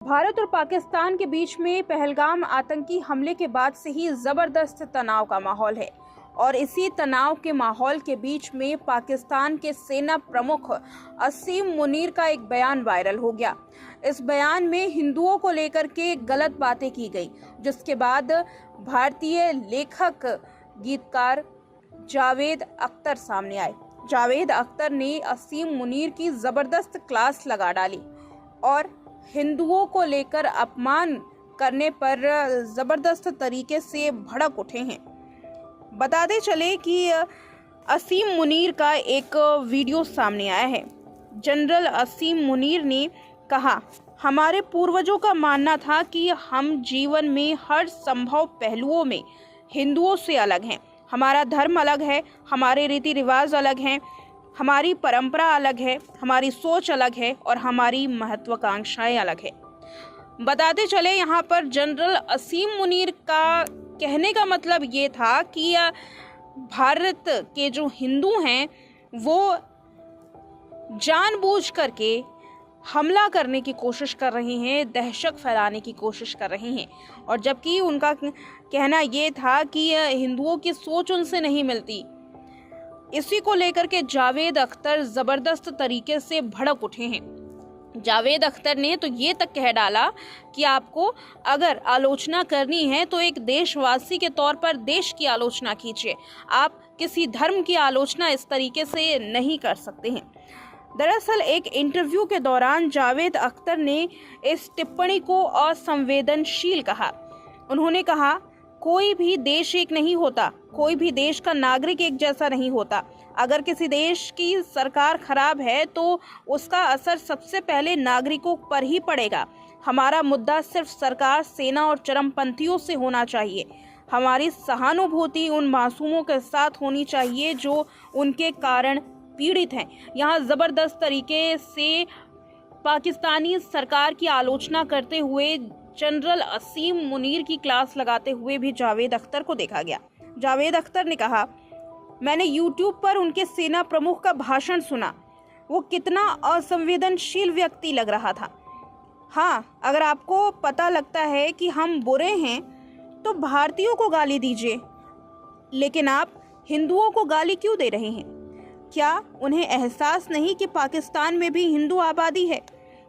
भारत और पाकिस्तान के बीच में पहलगाम आतंकी हमले के बाद से ही जबरदस्त तनाव का माहौल है और इसी तनाव के माहौल के बीच में पाकिस्तान के सेना प्रमुख असीम मुनीर का एक बयान वायरल हो गया। इस बयान में हिंदुओं को लेकर के गलत बातें की गई, जिसके बाद भारतीय लेखक गीतकार जावेद अख्तर सामने आए। जावेद अख्तर ने असीम मुनीर की जबरदस्त क्लास लगा डाली और हिंदुओं को लेकर अपमान करने पर जबरदस्त तरीके से भड़क उठे हैं। बताते चले कि असीम मुनीर का एक वीडियो सामने आया है। जनरल असीम मुनीर ने कहा, हमारे पूर्वजों का मानना था कि हम जीवन में हर संभव पहलुओं में हिंदुओं से अलग हैं। हमारा धर्म अलग है, हमारे रीति रिवाज अलग हैं, हमारी परंपरा अलग है, हमारी सोच अलग है और हमारी महत्वाकांक्षाएं अलग है। बताते चले यहाँ पर जनरल असीम मुनीर का कहने का मतलब ये था कि भारत के जो हिंदू हैं वो जानबूझ करके हमला करने की कोशिश कर रहे हैं, दहशत फैलाने की कोशिश कर रहे हैं। और जबकि उनका कहना ये था कि हिंदुओं की सोच उनसे नहीं मिलती। इसी को लेकर के जावेद अख्तर जबरदस्त तरीके से भड़क उठे हैं। जावेद अख्तर ने तो ये तक कह डाला कि आपको अगर आलोचना करनी है तो एक देशवासी के तौर पर देश की आलोचना कीजिए, आप किसी धर्म की आलोचना इस तरीके से नहीं कर सकते हैं। दरअसल एक इंटरव्यू के दौरान जावेद अख्तर ने इस टिप्पणी को असंवेदनशील कहा। उन्होंने कहा, कोई भी देश एक नहीं होता, कोई भी देश का नागरिक एक जैसा नहीं होता। अगर किसी देश की सरकार खराब है तो उसका असर सबसे पहले नागरिकों पर ही पड़ेगा। हमारा मुद्दा सिर्फ सरकार, सेना और चरमपंथियों से होना चाहिए। हमारी सहानुभूति उन मासूमों के साथ होनी चाहिए जो उनके कारण पीड़ित हैं। यहाँ जबरदस्त तरीके से पाकिस्तानी सरकार की आलोचना करते हुए जनरल असीम मुनीर की क्लास लगाते हुए भी जावेद अख्तर को देखा गया। जावेद अख्तर ने कहा, मैंने YouTube पर उनके सेना प्रमुख का भाषण सुना, वो कितना असंवेदनशील व्यक्ति लग रहा था। हाँ, अगर आपको पता लगता है कि हम बुरे हैं तो भारतीयों को गाली दीजिए, लेकिन आप हिंदुओं को गाली क्यों दे रहे हैं? क्या उन्हें एहसास नहीं कि पाकिस्तान में भी हिंदू आबादी है?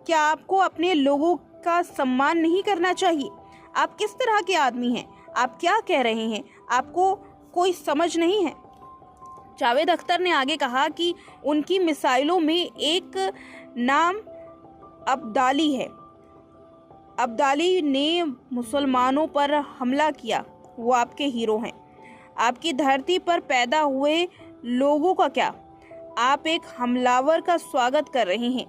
क्या आपको अपने लोगों का सम्मान नहीं करना चाहिए? आप किस तरह के आदमी हैं? आप क्या कह रहे हैं? आपको कोई समझ नहीं है? जावेद अख्तर ने आगे कहा कि उनकी मिसाइलों में एक नाम अब्दाली है। अब्दाली ने मुसलमानों पर हमला किया, वो आपके हीरो हैं। आपकी धरती पर पैदा हुए लोगों का क्या? आप एक हमलावर का स्वागत कर रहे हैं।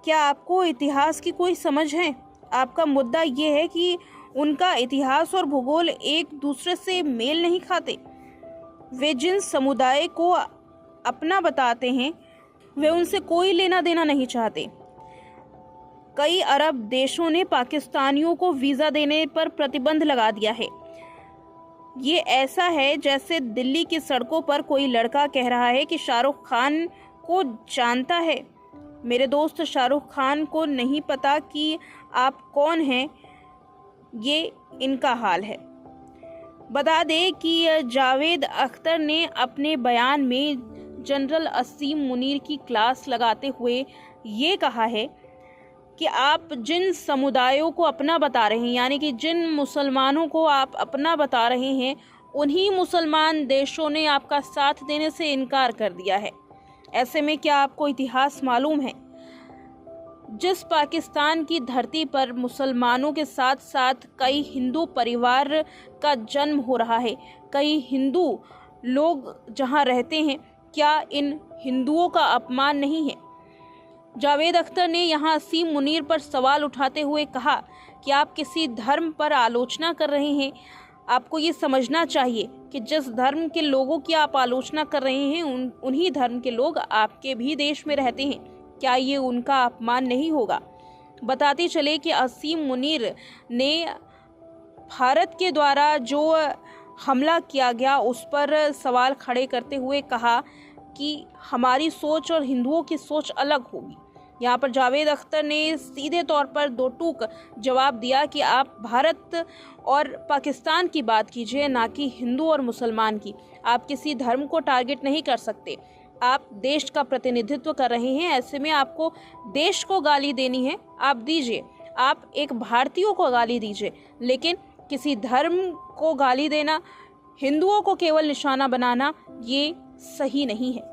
क्या आपको इतिहास की कोई समझ है? आपका मुद्दा ये है कि उनका इतिहास और भूगोल एक दूसरे से मेल नहीं खाते। वे जिन समुदाय को अपना बताते हैं वे उनसे कोई लेना देना नहीं चाहते। कई अरब देशों ने पाकिस्तानियों को वीज़ा देने पर प्रतिबंध लगा दिया है। ये ऐसा है जैसे दिल्ली की सड़कों पर कोई लड़का कह रहा है कि शाहरुख खान को जानता है। मेरे दोस्त, शाहरुख खान को नहीं पता कि आप कौन हैं, ये इनका हाल है। बता दें कि जावेद अख्तर ने अपने बयान में जनरल असीम मुनीर की क्लास लगाते हुए ये कहा है कि आप जिन समुदायों को अपना बता रहे हैं, यानी कि जिन मुसलमानों को आप अपना बता रहे हैं, उन्हीं मुसलमान देशों ने आपका साथ देने से इनकार कर दिया है। ऐसे में क्या आपको इतिहास मालूम है? जिस पाकिस्तान की धरती पर मुसलमानों के साथ साथ कई हिंदू परिवार का जन्म हो रहा है, कई हिंदू लोग जहां रहते हैं, क्या इन हिंदुओं का अपमान नहीं है? जावेद अख्तर ने यहां असीम मुनीर पर सवाल उठाते हुए कहा कि आप किसी धर्म पर आलोचना कर रहे हैं। आपको ये समझना चाहिए कि जिस धर्म के लोगों की आप आलोचना कर रहे हैं उन्हीं धर्म के लोग आपके भी देश में रहते हैं। क्या ये उनका अपमान नहीं होगा? बताते चले कि असीम मुनीर ने भारत के द्वारा जो हमला किया गया उस पर सवाल खड़े करते हुए कहा कि हमारी सोच और हिंदुओं की सोच अलग होगी। यहाँ पर जावेद अख्तर ने सीधे तौर पर दो टूक जवाब दिया कि आप भारत और पाकिस्तान की बात कीजिए, ना कि हिंदू और मुसलमान की। आप किसी धर्म को टारगेट नहीं कर सकते। आप देश का प्रतिनिधित्व कर रहे हैं, ऐसे में आपको देश को गाली देनी है, आप दीजिए। आप एक भारतीयों को गाली दीजिए, लेकिन किसी धर्म को गाली देना, हिंदुओं को केवल निशाना बनाना, ये सही नहीं है।